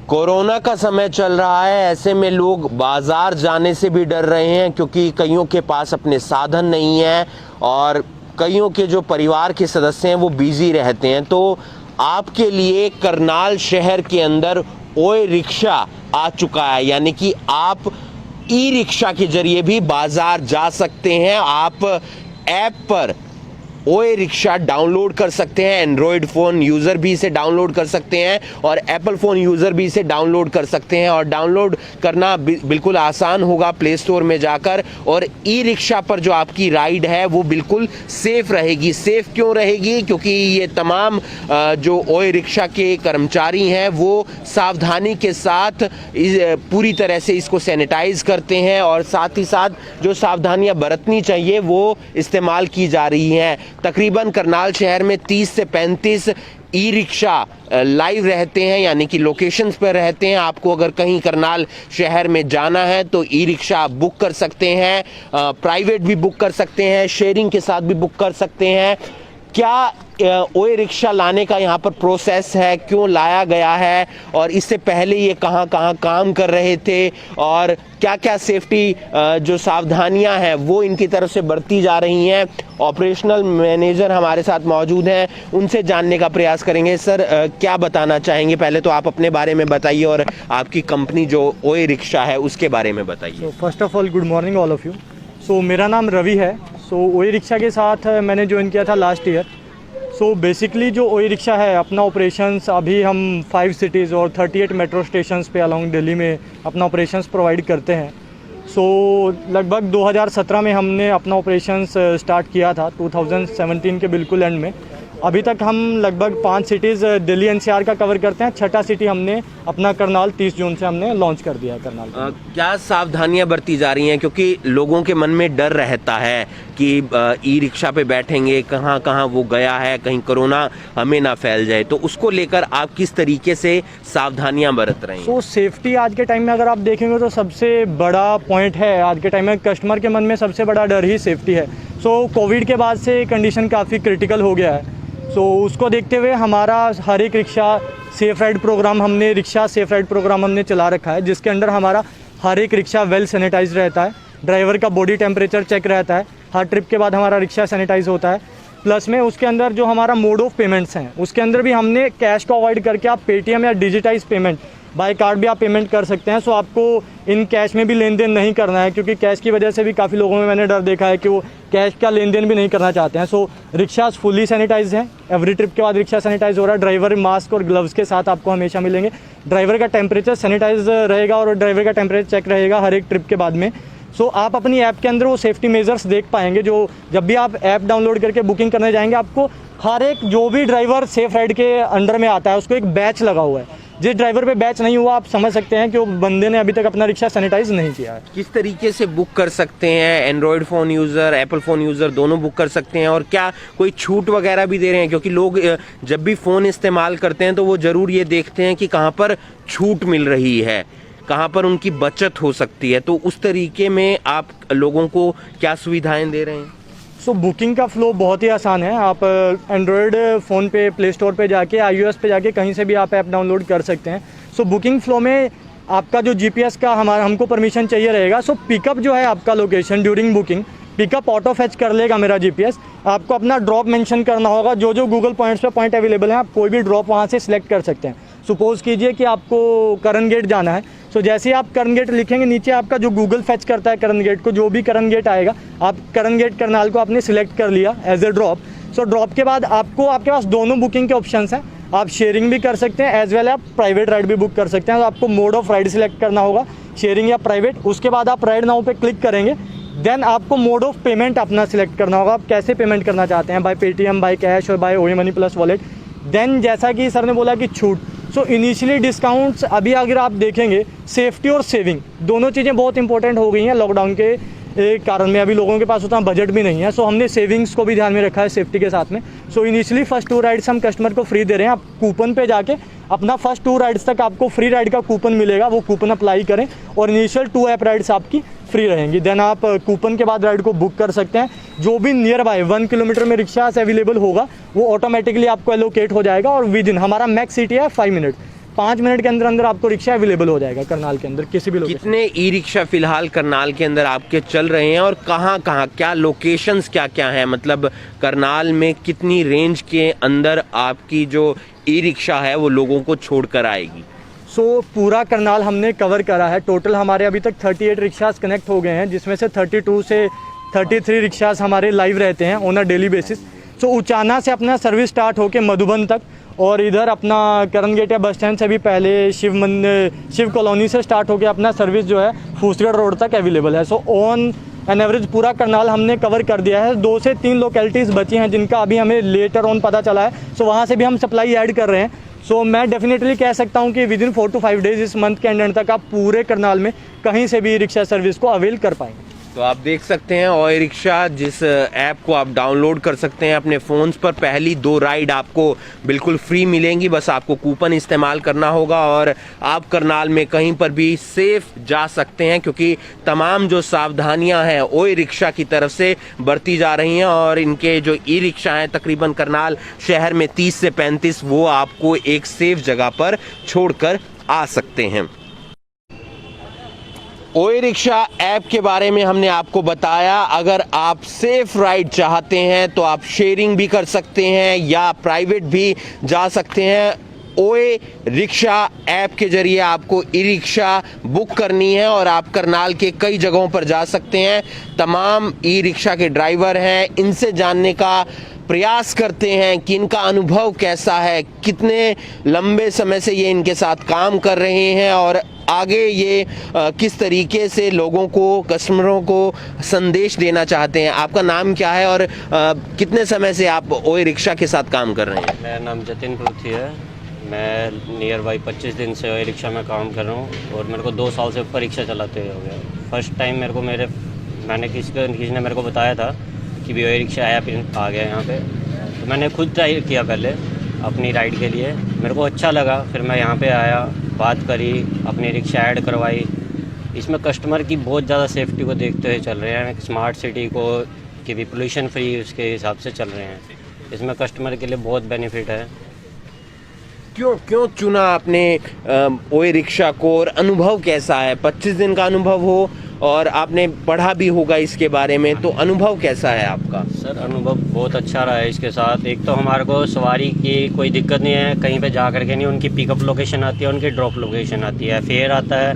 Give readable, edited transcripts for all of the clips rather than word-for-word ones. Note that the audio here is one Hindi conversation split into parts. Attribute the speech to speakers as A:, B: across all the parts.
A: कोरोना का समय चल रहा है, ऐसे में लोग बाजार जाने से भी डर रहे हैं क्योंकि कईयों के पास अपने साधन नहीं है और कईयों के जो परिवार के सदस्य हैं वो बिजी रहते हैं। तो आपके लिए करनाल शहर के अंदर ओए रिक्शा आ चुका है, यानी कि आप ई रिक्शा के जरिए भी बाजार जा सकते हैं। आप ऐप पर ओए रिक्शा डाउनलोड कर सकते हैं, एंड्रॉयड फ़ोन यूज़र भी इसे डाउनलोड कर सकते हैं और एप्पल फ़ोन यूज़र भी इसे डाउनलोड कर सकते हैं। और डाउनलोड करना बिल्कुल आसान होगा प्ले स्टोर में जाकर। और ई रिक्शा पर जो आपकी राइड है वो बिल्कुल सेफ़ रहेगी। सेफ़ क्यों रहेगी? क्योंकि ये तमाम जो ओए रिक्शा के कर्मचारी हैं वो सावधानी के साथ पूरी तरह से इसको सैनिटाइज़ करते हैं और साथ ही साथ जो सावधानियाँ बरतनी चाहिए वो इस्तेमाल की जा रही हैं। तकरीबन करनाल शहर में 30 से 35 ई रिक्शा लाइव रहते हैं, यानी कि लोकेशंस पर रहते हैं। आपको अगर कहीं करनाल शहर में जाना है तो ई रिक्शा आप बुक कर सकते हैं, प्राइवेट भी बुक कर सकते हैं, शेयरिंग के साथ भी बुक कर सकते हैं। क्या ओए रिक्शा लाने का यहाँ पर प्रोसेस है, क्यों लाया गया है और इससे पहले ये कहाँ कहाँ काम कर रहे थे और क्या क्या सेफ्टी जो सावधानियां हैं वो इनकी तरफ से बरती जा रही हैं, ऑपरेशनल मैनेजर हमारे साथ मौजूद हैं, उनसे जानने का प्रयास करेंगे। सर, क्या बताना चाहेंगे? पहले तो आप अपने बारे में बताइए और आपकी कंपनी जो ओए रिक्शा है उसके बारे में बताइए।
B: First of all good morning all of you. मेरा नाम रवि है। ओए रिक्शा के साथ मैंने ज्वाइन किया था लास्ट ईयर। बेसिकली जो ओए रिक्शा है अपना ऑपरेशंस अभी हम 5 सिटीज़ और 38 मेट्रो स्टेशंस पे अलॉन्ग दिल्ली में अपना ऑपरेशंस प्रोवाइड करते हैं। लगभग 2017 में हमने अपना ऑपरेशंस स्टार्ट किया था, 2017 के बिल्कुल एंड में। अभी तक हम लगभग 5 सिटीज़ दिल्ली एनसीआर का कवर करते हैं। छठा सिटी हमने अपना करनाल 30 जून से हमने लॉन्च कर दिया है करनाल।
A: क्या सावधानियां बरती जा रही हैं? क्योंकि लोगों के मन में डर रहता है कि ई रिक्शा पे बैठेंगे, कहाँ कहाँ वो गया है, कहीं कोरोना हमें ना फैल जाए, तो उसको लेकर आप किस तरीके से सावधानियां बरत रहे हैं?
B: सेफ्टी आज के टाइम में अगर आप देखेंगे तो सबसे बड़ा पॉइंट है। आज के टाइम में कस्टमर के मन में सबसे बड़ा डर ही सेफ्टी है। कोविड के बाद से कंडीशन काफ़ी क्रिटिकल हो गया है। उसको देखते हुए हमारा हर एक रिक्शा सेफ राइड प्रोग्राम हमने चला रखा है, जिसके अंडर हमारा हर एक रिक्शा वेल सैनिटाइज रहता है। ड्राइवर का बॉडी टेम्परेचर चेक रहता है, हर ट्रिप के बाद हमारा रिक्शा सैनिटाइज होता है। प्लस में उसके अंदर जो हमारा मोड ऑफ पेमेंट्स हैं उसके अंदर भी हमने कैश को अवॉइड करके आप पेटीएम या डिजिटाइज पेमेंट बाय कार्ड भी आप पेमेंट कर सकते हैं। आपको इन कैश में भी लेन देन नहीं करना है, क्योंकि कैश की वजह से भी काफ़ी लोगों में मैंने डर देखा है कि वो कैश का लेन देन भी नहीं करना चाहते हैं। रिक्शास फुली सैनिटाइज हैं। एवरी ट्रिप के बाद रिक्शा सैनिटाइज हो रहा है। ड्राइवर मास्क और ग्लव्स के साथ आपको हमेशा मिलेंगे। ड्राइवर का टेम्परेचर सैनिटाइज रहेगा और ड्राइवर का टेम्परेचर चेक रहेगा हर एक ट्रिप के बाद में। आप अपनी ऐप के अंदर वो सेफ्टी मेजर्स देख पाएंगे। जब भी आप ऐप डाउनलोड करके बुकिंग करने जाएंगे, आपको हर एक जो भी ड्राइवर सेफ राइड के अंडर में आता है उसको एक बैच लगा हुआ है। जिस ड्राइवर पे बैच नहीं हुआ, आप समझ सकते हैं कि वो बंदे ने अभी तक अपना रिक्शा सैनिटाइज नहीं किया है।
A: किस तरीके से बुक कर सकते हैं? Android phone user, Apple phone user दोनों बुक कर सकते हैं? और क्या कोई छूट वगैरह भी दे रहे हैं? क्योंकि लोग जब भी फ़ोन इस्तेमाल करते हैं तो वो ज़रूर ये देखते हैं कि कहाँ पर छूट मिल रही है, कहाँ पर उनकी बचत हो सकती है। तो उस तरीके में आप लोगों को क्या सुविधाएं दे रहे हैं?
B: बुकिंग का फ्लो बहुत ही आसान है। आप एंड्रॉयड फ़ोन पे प्ले स्टोर पे जाके iOS पे जाके कहीं से भी आप ऐप डाउनलोड कर सकते हैं। बुकिंग फ्लो में आपका जो GPS का हमको परमिशन चाहिए रहेगा। पिकअप जो है आपका location during booking, pickup auto fetch कर लेगा मेरा GPS। आपको अपना ड्रॉप मेंशन करना होगा। जो गूगल पॉइंट्स पे पॉइंट अवेलेबल हैं, आप कोई भी ड्रॉप वहाँ से सिलेक्ट कर सकते हैं। सपोज़ कीजिए कि आपको करण गेट जाना है, जैसे आप करण गेट लिखेंगे, नीचे आपका जो गूगल फैच करता है करण गेट को, जो भी करण गेट आएगा, आप करण गेट करनाल को आपने सिलेक्ट कर लिया एज ए ड्रॉप। ड्रॉप के बाद आपके पास दोनों बुकिंग के ऑप्शंस हैं। आप शेयरिंग भी कर सकते हैं एज वेल आप प्राइवेट राइड भी बुक कर सकते हैं। आपको मोड ऑफ राइड सिलेक्ट करना होगा, शेयरिंग या प्राइवेट। उसके बाद आप राइड नाउ पे क्लिक करेंगे। देन आपको मोड ऑफ पेमेंट अपना सिलेक्ट करना होगा, आप कैसे पेमेंट करना चाहते हैं, बाय पेटीएम, बाय कैश और बाय ओए मनी प्लस वॉलेट। देन जैसा कि सर ने बोला कि छूट, इनिशियली डिस्काउंट्स अभी अगर आप देखेंगे, सेफ्टी और सेविंग दोनों चीज़ें बहुत इंपॉर्टेंट हो गई हैं लॉकडाउन के कारण में। अभी लोगों के पास उतना बजट भी नहीं है, हमने सेविंग्स को भी ध्यान में रखा है सेफ्टी के साथ में। इनिशियली फर्स्ट 2 राइड्स हम कस्टमर को फ्री दे रहे हैं। आप कूपन पे जाके अपना फर्स्ट 2 राइड्स तक आपको फ्री राइड का कूपन मिलेगा, वो कूपन अप्लाई करें और इनिशियल 2 ऐप राइड्स आपकी फ्री रहेंगी। देन आप कूपन के बाद राइड को बुक कर सकते हैं। जो भी नियर बाय 1 किलोमीटर में रिक्शा अवेलेबल होगा वो ऑटोमेटिकली आपको एलोकेट हो जाएगा और विद इन हमारा मैक्स सिटी है 5 मिनट। 5 मिनट के अंदर अंदर आपको रिक्शा अवेलेबल हो जाएगा करनाल के अंदर किसी भी लोकेशन।
A: कितने ई रिक्शा फिलहाल करनाल के अंदर आपके चल रहे हैं और कहाँ कहाँ, क्या लोकेशंस क्या क्या हैं, मतलब करनाल में कितनी रेंज के अंदर आपकी जो ई रिक्शा है वो लोगों को छोड़ कर आएगी?
B: सो पूरा करनाल हमने कवर करा है। टोटल हमारे अभी तक 38 रिक्शास कनेक्ट हो गए हैं, जिसमें से 32 से 33 रिक्शास हमारे लाइव रहते हैं ऑन अ डेली बेसिस। सो उचाना से अपना सर्विस स्टार्ट होके मधुबन तक, और इधर अपना करन गेट या बस स्टैंड से भी पहले शिव कॉलोनी से स्टार्ट होके अपना सर्विस जो है फूसगढ़ रोड तक अवेलेबल है। सो ऑन एन एवरेज पूरा करनाल हमने कवर कर दिया है। 2 से 3 लोकेलिटीज़ बची हैं जिनका अभी हमें लेटर ऑन पता चला है। सो वहाँ से भी हम सप्लाई ऐड कर रहे हैं। सो मैं डेफिनेटली कह सकता हूँ कि विद इन 4 to 5 डेज इस मंथ के एंड तक आप पूरे करनाल में कहीं से भी रिक्शा सर्विस को अवेल कर पाएंगे।
A: तो आप देख सकते हैं ओए रिक्शा, जिस ऐप को आप डाउनलोड कर सकते हैं अपने फ़ोन्स पर। पहली 2 राइड आपको बिल्कुल फ्री मिलेंगी, बस आपको कूपन इस्तेमाल करना होगा और आप करनाल में कहीं पर भी सेफ जा सकते हैं, क्योंकि तमाम जो सावधानियां हैं ओए रिक्शा की तरफ से बरती जा रही हैं। और इनके जो ई रिक्शा हैं तकरीबन करनाल शहर में 30 से 35, वो आपको एक सेफ जगह पर छोड़कर आ सकते हैं। ओए रिक्शा ऐप के बारे में हमने आपको बताया। अगर आप सेफ राइड चाहते हैं तो आप शेयरिंग भी कर सकते हैं या प्राइवेट भी जा सकते हैं। ओए रिक्शा ऐप के जरिए आपको ई रिक्शा बुक करनी है और आप करनाल के कई जगहों पर जा सकते हैं। तमाम ई रिक्शा के ड्राइवर हैं, इनसे जानने का प्रयास करते हैं कि इनका अनुभव कैसा है, कितने लंबे समय से ये इनके साथ काम कर रहे हैं और आगे ये किस तरीके से लोगों को, कस्टमरों को संदेश देना चाहते हैं। आपका नाम क्या है और कितने समय से आप ओए रिक्शा के साथ काम कर रहे हैं?
C: मेरा नाम जतिन पृथ्वी है। मैं नियर बाई 25 दिन से ओए रिक्शा में काम कर रहा हूँ और मेरे को 2 साल से ऊपर रिक्शा चलाते हुए हो गया। फर्स्ट टाइम मैंने किसी ने मेरे को बताया था कि भी ओए रिक्शा ऐप आ गया यहाँ पे, तो मैंने खुद ट्राई किया पहले अपनी राइड के लिए। मेरे को अच्छा लगा, फिर मैं यहाँ पे आया, बात करी, अपनी रिक्शा ऐड करवाई। इसमें कस्टमर की बहुत ज़्यादा सेफ्टी को देखते हुए चल रहे हैं, स्मार्ट सिटी को कि भी पोल्यूशन फ्री उसके हिसाब से चल रहे हैं। इसमें कस्टमर के लिए बहुत बेनिफिट है।
A: क्यों चुना आपने ओए रिक्शा को और अनुभव कैसा है? 25 दिन का अनुभव हो और आपने पढ़ा भी होगा इसके बारे में, तो अनुभव कैसा है आपका?
C: सर अनुभव बहुत अच्छा रहा है इसके साथ। एक तो हमारे को सवारी की कोई दिक्कत नहीं है, कहीं पे जा करके नहीं, उनकी पिकअप लोकेशन आती है, उनकी ड्रॉप लोकेशन आती है, फेयर आता है,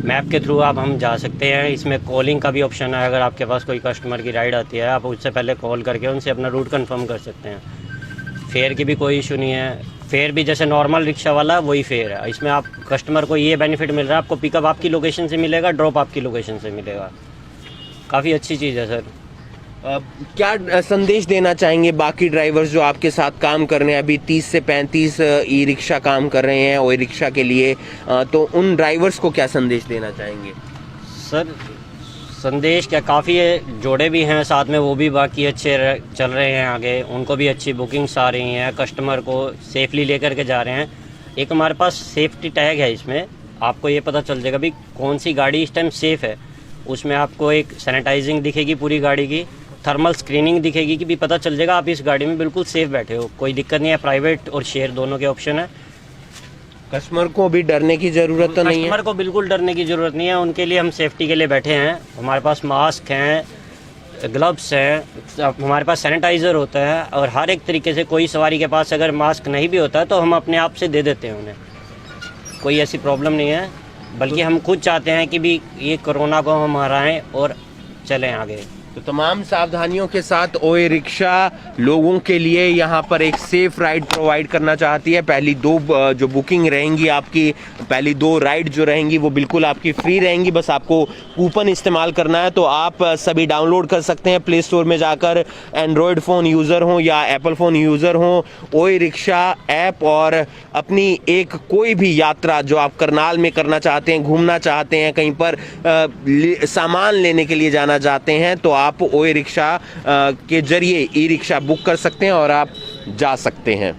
C: मैप के थ्रू आप हम जा सकते हैं। इसमें कॉलिंग का भी ऑप्शन है, अगर आपके पास कोई कस्टमर की राइड आती है आप उससे पहले कॉल करके उनसे अपना रूट कंफर्म कर सकते हैं। फेयर की भी कोई इशू नहीं है, फेयर भी जैसे नॉर्मल रिक्शा वाला वही फेयर है। इसमें आप कस्टमर को ये बेनिफिट मिल रहा है, आपको पिकअप आपकी लोकेशन से मिलेगा, ड्रॉप आपकी लोकेशन से मिलेगा। काफ़ी अच्छी चीज़ है सर।
A: क्या संदेश देना चाहेंगे बाकी ड्राइवर्स जो आपके साथ काम कर रहे हैं? अभी 30 से 35 ई रिक्शा काम कर रहे हैं ओए रिक्शा के लिए, तो उन ड्राइवर्स को क्या संदेश देना चाहेंगे?
C: सर संदेश क्या, काफ़ी जोड़े भी हैं साथ में, वो भी बाकी अच्छे चल रहे हैं आगे, उनको भी अच्छी बुकिंग्स आ रही हैं, कस्टमर को सेफली लेकर के जा रहे हैं। एक हमारे पास सेफ्टी टैग है, इसमें आपको ये पता चल जाएगा भी कौन सी गाड़ी इस टाइम सेफ़ है। उसमें आपको एक सैनिटाइजिंग दिखेगी पूरी गाड़ी की, थर्मल स्क्रीनिंग दिखेगी कि भी पता चल जाएगा आप इस गाड़ी में बिल्कुल सेफ़ बैठे हो, कोई दिक्कत नहीं है। प्राइवेट और शेयर दोनों के ऑप्शन है।
A: कस्टमर को भी डरने की ज़रूरत तो नहीं है?
C: कस्टमर को बिल्कुल डरने की ज़रूरत नहीं है, उनके लिए हम सेफ्टी के लिए बैठे हैं। हमारे पास मास्क हैं, ग्लव्स हैं, हमारे पास सैनिटाइज़र होता है और हर एक तरीके से कोई सवारी के पास अगर मास्क नहीं भी होता तो हम अपने आप से दे देते हैं उन्हें, कोई ऐसी प्रॉब्लम नहीं है। बल्कि हम खुद चाहते हैं कि भी ये कोरोना को हम हराएं और चलें आगे।
A: तो तमाम सावधानियों के साथ ओए रिक्शा लोगों के लिए यहाँ पर एक सेफ राइड प्रोवाइड करना चाहती है। पहली 2 जो बुकिंग रहेंगी आपकी, पहली 2 राइड जो रहेंगी वो बिल्कुल आपकी फ्री रहेंगी, बस आपको कूपन इस्तेमाल करना है। तो आप सभी डाउनलोड कर सकते हैं प्ले स्टोर में जाकर, एंड्रॉयड फ़ोन यूज़र हो या एप्पल फ़ोन यूज़र हो, ओए रिक्शा ऐप, और अपनी एक कोई भी यात्रा जो आप करनाल में करना चाहते हैं, घूमना चाहते हैं, कहीं पर सामान लेने के लिए जाना चाहते हैं, तो आप ओए रिक्शा के जरिए ई रिक्शा बुक कर सकते हैं और आप जा सकते हैं।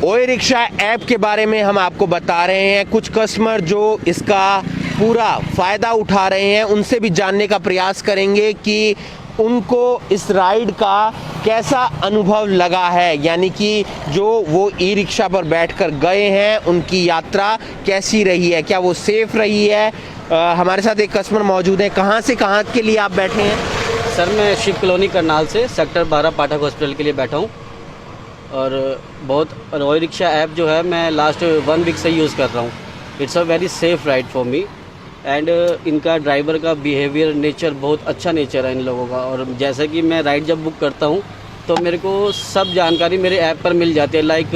A: ओए रिक्शा ऐप के बारे में हम आपको बता रहे हैं, कुछ कस्टमर जो इसका पूरा फ़ायदा उठा रहे हैं उनसे भी जानने का प्रयास करेंगे कि उनको इस राइड का कैसा अनुभव लगा है, यानी कि जो वो ई रिक्शा पर बैठकर गए हैं उनकी यात्रा कैसी रही है, क्या वो सेफ रही है। हमारे साथ एक कस्टमर मौजूद है। कहाँ से कहाँ के लिए आप बैठे हैं?
D: सर मैं शिव कॉलोनी करनाल से सेक्टर 12 पाठक हॉस्पिटल के लिए बैठा हूँ और बहुत ई रिक्शा ऐप जो है मैं लास्ट 1 वीक से यूज़ कर रहा हूँ। It's a very safe ride for me and इनका ड्राइवर का बिहेवियर नेचर बहुत अच्छा नेचर है इन लोगों का। और जैसे कि मैं राइड जब बुक करता हूँ तो मेरे को सब जानकारी मेरे ऐप पर मिल जाती है, लाइक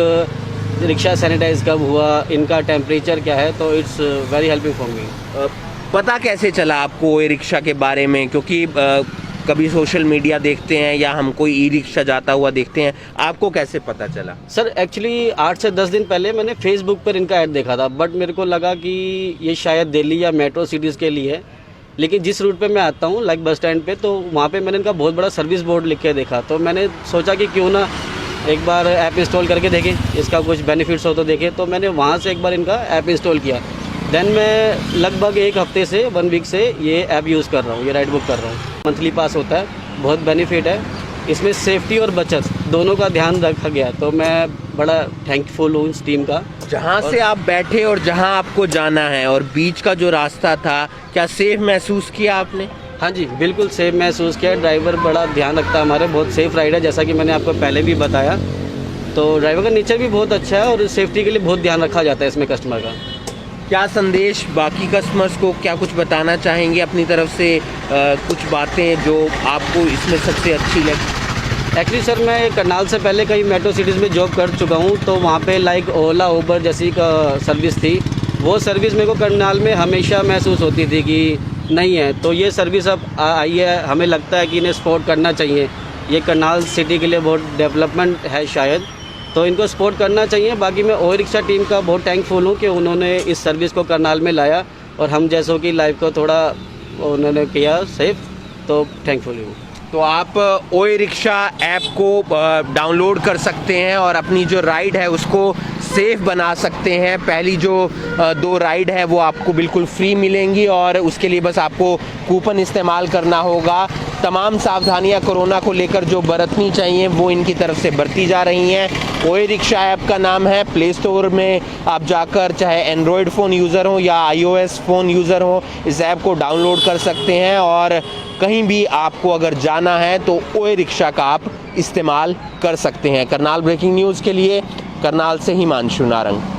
D: रिक्शा सैनिटाइज कब हुआ, इनका टेम्परेचर क्या है, तो it's very helping for me.
A: पता कैसे चला आपको ई रिक्शा के बारे में, क्योंकि कभी सोशल मीडिया देखते हैं या हम कोई ई रिक्शा जाता हुआ देखते हैं, आपको कैसे पता चला?
D: सर एक्चुअली 8 से 10 दिन पहले मैंने फेसबुक पर इनका ऐड देखा था, बट मेरे को लगा कि ये शायद दिल्ली या मेट्रो सिटीज़ के लिए है। लेकिन जिस रूट पे मैं आता हूँ लाइक बस स्टैंड पे, तो वहाँ पे मैंने इनका बहुत बड़ा सर्विस बोर्ड लिख के देखा, तो मैंने सोचा कि क्यों ना एक बार ऐप इंस्टॉल करके देखें, इसका कुछ बेनिफिट्स हो तो देखें। तो मैंने वहाँ से एक बार इनका ऐप इंस्टॉल किया। देन मैं लगभग 1 हफ्ते से 1 वीक से ये ऐप यूज़ कर रहा हूँ, ये राइड बुक कर रहा हूँ। मंथली पास होता है, बहुत बेनिफिट है इसमें, सेफ्टी और बचत दोनों का ध्यान रखा गया, तो मैं बड़ा थैंकफुल हूँ इस टीम का।
A: जहाँ से आप बैठे और जहाँ आपको जाना है और बीच का जो रास्ता था, क्या सेफ महसूस किया आपने?
D: हाँ जी, बिल्कुल सेफ महसूस किया। ड्राइवर बड़ा ध्यान रखता है हमारे, बहुत सेफ राइड है जैसा कि मैंने आपको पहले भी बताया। तो ड्राइवर का नेचर भी बहुत अच्छा है और सेफ्टी के लिए बहुत ध्यान रखा जाता है इसमें कस्टमर का।
A: क्या संदेश बाकी कस्टमर्स को, क्या कुछ बताना चाहेंगे अपनी तरफ से, कुछ बातें जो आपको इसमें सबसे अच्छी लगी?
D: एक्चुअली सर मैं करनाल से पहले कई मेट्रो सिटीज़ में जॉब कर चुका हूँ, तो वहाँ पे लाइक ओला उबर जैसी का सर्विस थी। वो सर्विस मेरे को करनाल में हमेशा महसूस होती थी कि नहीं है, तो ये सर्विस अब आई है, हमें लगता है कि इन्हें सपोर्ट करना चाहिए। ये करनाल सिटी के लिए बहुत डेवलपमेंट है शायद, तो इनको सपोर्ट करना चाहिए। बाकी मैं ई रिक्शा टीम का बहुत थैंकफुल हूँ कि उन्होंने इस सर्विस को करनाल में लाया और हम जैसों की लाइफ को थोड़ा उन्होंने किया सेफ, तो थैंकफुल हूँ।
A: तो आप ई रिक्शा ऐप को डाउनलोड कर सकते हैं और अपनी जो राइड है उसको सेफ बना सकते हैं। पहली जो 2 राइड है वो आपको बिल्कुल फ्री मिलेंगी और उसके लिए बस आपको कूपन इस्तेमाल करना होगा। तमाम सावधानियां कोरोना को लेकर जो बरतनी चाहिए वो इनकी तरफ से बरती जा रही हैं। ई रिक्शा ऐप का नाम है, प्ले स्टोर में आप जाकर चाहे एंड्रॉयड फ़ोन यूज़र हो या iOS फ़ोन यूज़र हो, इस ऐप को डाउनलोड कर सकते हैं और कहीं भी आपको अगर जाना है तो ई रिक्शा का आप इस्तेमाल कर सकते हैं। करनाल ब्रेकिंग न्यूज़ के लिए करनाल से हिमांशु नारंग।